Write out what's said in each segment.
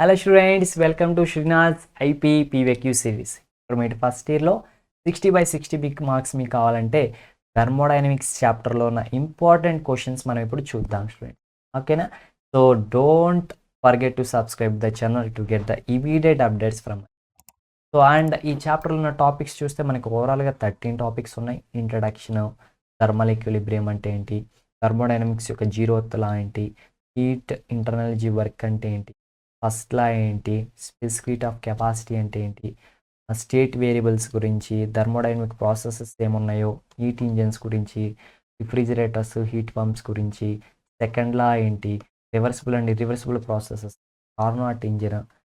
Hello students, welcome to Srinath IP PYQ series. ఇప్పుడు మీరు first ఇయర్లో 60/60 బిగ్ మార్క్స్ మీకు కావాలంటే థర్మోడైనమిక్స్ చాప్టర్లో ఉన్న ఇంపార్టెంట్ క్వశ్చన్స్ మనం ఇప్పుడు చూద్దాం స్టూడెంట్. ఓకేనా? So don't forget to subscribe the channel to get the immediate updates from. So and ఈ చాప్టర్లో ఉన్న టాపిక్స్ చూస్తే మనకు ఓవరాల్గా 13 టాపిక్స్ ఉన్నాయి. ఇంట్రడక్షన్, థర్మల్ ఈక్విలిబ్రియం అంటే ఏంటి, థర్మోడైనమిక్స్ యొక్క జీరోత్ లా ఏంటి, హీట్ ఇంటర్నల్ ఎనర్జీ వర్క్ అంటే ఏంటి, ఫస్ట్ లా ఏంటి, స్పెసిఫిక్ ఆఫ్ కెపాసిటీ అంటే ఏంటి, స్టేట్ వేరియబుల్స్ గురించి, థర్మోడైనమిక్ ప్రాసెసెస్ ఏమున్నాయో, హీట్ ఇంజన్స్ గురించి, రిఫ్రిజిరేటర్స్, హీట్ పంప్స్ గురించి, సెకండ్ లా ఏంటి, reversible and irreversible processes, Carnot engine.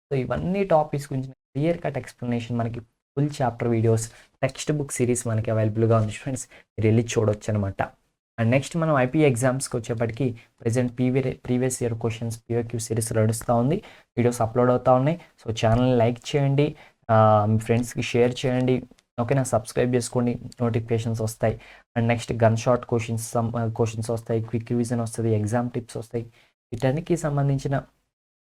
So ఇవన్నీ టాపిక్స్ గురించి క్లియర్ కట్ ఎక్స్ప్లెనేషన్ మనకి full chapter videos, text book series మనకి అవైలబుల్గా ఉంది ఫ్రెండ్స్. మీరు వెళ్ళి చూడొచ్చు అనమాట. అండ్ నెక్స్ట్ మనం ఐపీ ఎగ్జామ్స్కి వచ్చేప్పటికి present previous year questions PYQ series నడుస్తూ ఉంది. వీడియోస్ అప్లోడ్ అవుతూ ఉన్నాయి. సో ఛానల్ని లైక్ చేయండి, మీ ఫ్రెండ్స్కి షేర్ చేయండి. ఓకేనా? సబ్స్క్రైబ్ చేసుకోండి, నోటిఫికేషన్స్ వస్తాయి. And next gun shot questions వస్తాయి, క్విక్ రివిజన్ వస్తుంది, ఎగ్జామ్ టిప్స్ వస్తాయి. వీటన్నిటికి సంబంధించిన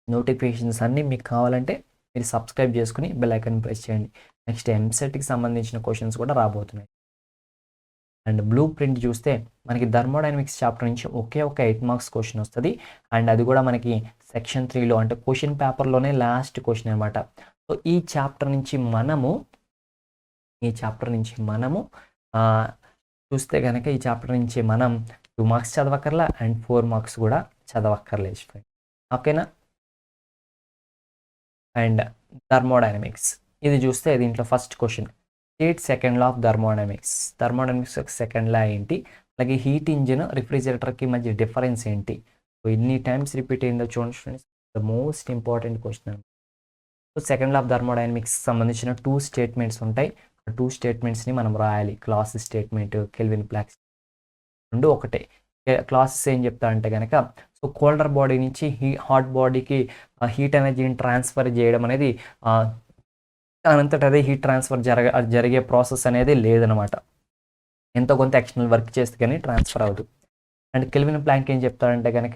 నోటిఫికేషన్స్ అన్నీ మీకు కావాలంటే మీరు సబ్స్క్రైబ్ చేసుకుని బెల్ ఐకాన్ ప్రెస్ చేయండి. నెక్స్ట్ ఎంసెట్కి సంబంధించిన క్వశ్చన్స్ కూడా రాబోతున్నాయి. అండ్ బ్లూ ప్రింట్ చూస్తే మనకి థర్మోడైనమిక్స్ చాప్టర్ నుంచి ఒకే ఒక 8 మార్క్స్ క్వశ్చన్ వస్తుంది. అండ్ అది కూడా మనకి సెక్షన్ 3లో అంటే క్వశ్చన్ పేపర్లోనే లాస్ట్ క్వశ్చన్ అనమాట. సో ఈ చాప్టర్ నుంచి మనము చూస్తే కనుక ఈ చాప్టర్ నుంచి మనం 2 మార్క్స్ చదవక్కర్లా అండ్ 4 మార్క్స్ కూడా చదవక్కర్లేదు. ఓకేనా? అండ్ థర్మోడైనమిక్స్ ఇది చూస్తే దీంట్లో first question, state second law of thermodynamics యొక్క సెకండ్ లా ఏంటి, అలాగే హీట్ ఇంజిన్ రిఫ్రిజిరేటర్కి మధ్య డిఫరెన్స్ ఏంటి. సో ఎన్ని టైమ్స్ రిపీట్ అయిందో చూడండి friends, the most important question. So second law of thermodynamics సంబంధించిన 2 స్టేట్మెంట్స్ ఉంటాయి. ఆ 2 స్టేట్మెంట్స్ని మనం రాయాలి. క్లాస్ స్టేట్మెంట్, కెల్విన్ ప్లాంక్ రెండు ఒకటే. క్లాసెస్ ఏం చెప్తారంటే కనుక, సో కోల్డర్ బాడీ నుంచి హాట్ బాడీకి హీట్ ఎనర్జీని ట్రాన్స్ఫర్ చేయడం అనేది దానంతట అదే హీట్ ట్రాన్స్ఫర్ జరిగే ప్రాసెస్ అనేది లేదనమాట. ఎంతో కొంత ఎక్స్టర్నల్ వర్క్ చేస్తే కానీ ట్రాన్స్ఫర్ అవ్వదు. అండ్ కెల్విన్ ప్లాంక్ ఏం చెప్తారంటే కనుక,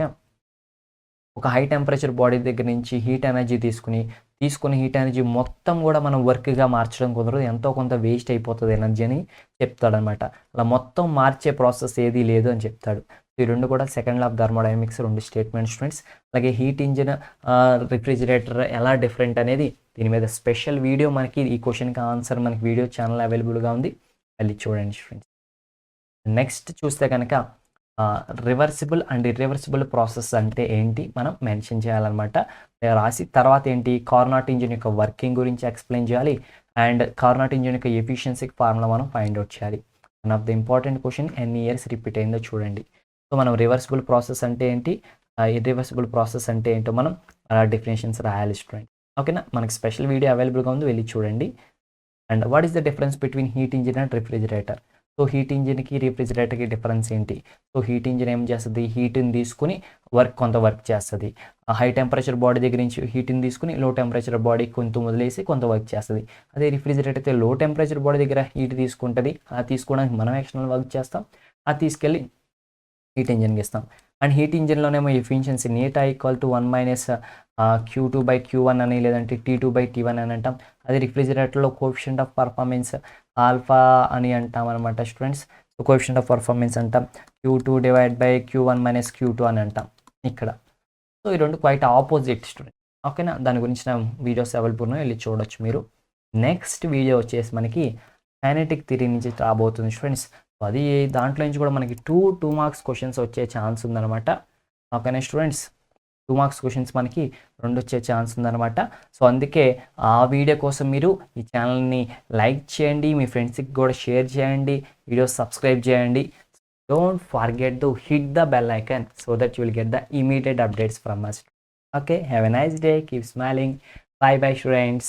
ఒక హై టెంపరేచర్ బాడీ దగ్గర నుంచి హీట్ ఎనర్జీ తీసుకుని హీట్ ఎనర్జీ మొత్తం కూడా మనం వర్క్గా మార్చడం కుదరదు, ఎంతో కొంత వేస్ట్ అయిపోతుంది ఎనర్జీ అని చెప్తాడనమాట. అలా మొత్తం మార్చే ప్రాసెస్ ఏదీ లేదు అని చెప్తాడు. ఈ రెండు కూడా second law of thermodynamics 2 statements students. అలాగే హీట్ ఇంజిన్, రిఫ్రిజిరేటర్ ఎలా డిఫరెంట్ అనేది దీని మీద స్పెషల్ వీడియో మనకి ఈ క్వశ్చన్కి ఆన్సర్ మనకి వీడియో ఛానల్ అవైలబుల్గా ఉంది, వెళ్ళి చూడండి స్టూడెంట్స్. నెక్స్ట్ చూస్తే కనుక రివర్సిబుల్ అండ్ ఇర్రివర్సిబుల్ ప్రాసెస్ అంటే ఏంటి మనం మెన్షన్ చేయాలన్నమాట. రాసి తర్వాత ఏంటి, కార్నాట్ ఇంజిన్ యొక్క వర్కింగ్ గురించి ఎక్స్ప్లెయిన్ చేయాలి. అండ్ కార్నాట్ ఇంజిన్ యొక్క ఎఫిషియన్సీకి ఫార్ములా మనం ఫైండ్ అవుట్ చేయాలి. One of the important question, ఎన్ని ఇయర్స్ రిపీట్ అయిందో చూడండి. సో మనం రివర్సిబుల్ ప్రాసెస్ అంటే ఏంటి, ఇర్రివర్సిబుల్ ప్రాసెస్ అంటే ఏంటో మనం డెఫినేషన్స్ రాయాలి స్టూడెంట్. ఓకేనా? మనకి స్పెషల్ వీడియో అవైలబుల్గా ఉంది, వెళ్ళి చూడండి. And what is the difference between heat engine and refrigerator. So heat ఇంజిన్కి రిఫ్రిజిరేటర్కి డిఫరెన్స్ ఏంటి? సో హీట్ ఇంజిన్ ఏం చేస్తుంది, హీట్ని తీసుకుని కొంత వర్క్ చేస్తుంది. హై టెంపరేచర్ బాడీ దగ్గర నుంచి హీట్ని తీసుకుని లో టెంపరేచర్ బాడీ కొంత వదిలేసి కొంత వర్క్ చేస్తుంది. అదే రిఫ్రిజిరేటర్ అయితే లో టెంపరేచర్ బాడీ దగ్గర హీట్ తీసుకుంటుంది, ఆ తీసుకోవడానికి మనం ఎక్స్టర్నల్ వర్క్ చేస్తాం, అది తీసుకెళ్ళి హీట్ ఇంజిన్కి ఇస్తాం. అండ్ హీట్ ఇంజిన్లోనేమో efficiency eta equal to 1 - Q2/Q1 అని, లేదంటే T2/T1 అని అంటాం. అదే రిఫ్రిజిరేటర్లో కోఎఫిషియంట్ ఆఫ్ పర్ఫార్మెన్స్ ఆల్ఫా అని అంటాం అనమాట students. So coefficient of performance అంటాం Q2/Q1 - Q2 అని అంటాం ఇక్కడ. సో ఈ రెండు క్వైట్ ఆపోజిట్ స్టూడెంట్. ఓకేనా? దాని గురించిన వీడియోస్ అవైలబుల్ ఉన్నాయి, వెళ్ళి చూడొచ్చు మీరు. నెక్స్ట్ వీడియో వచ్చేసి మనకి కైనెటిక్ థియరీ నుంచి రాబోతుంది స్టూడెంట్స్. అది దాంట్లో నుంచి కూడా మనకి 2 మార్క్స్ క్వశ్చన్స్ వచ్చే ఛాన్స్ ఉందన్నమాట. ఓకేనా స్టూడెంట్స్? 2 మార్క్స్ క్వశ్చన్స్ మనకి 2 వచ్చే ఛాన్స్ ఉందన్నమాట. సో అందుకే ఆ వీడియో కోసం మీరు ఈ ఛానల్ని లైక్ చేయండి, మీ ఫ్రెండ్స్కి కూడా షేర్ చేయండి, వీడియోస్ సబ్స్క్రైబ్ చేయండి. Don't forget to hit the bell icon so that you will get the immediate updates from us. Okay, have a nice day, keep smiling. Bye bye students.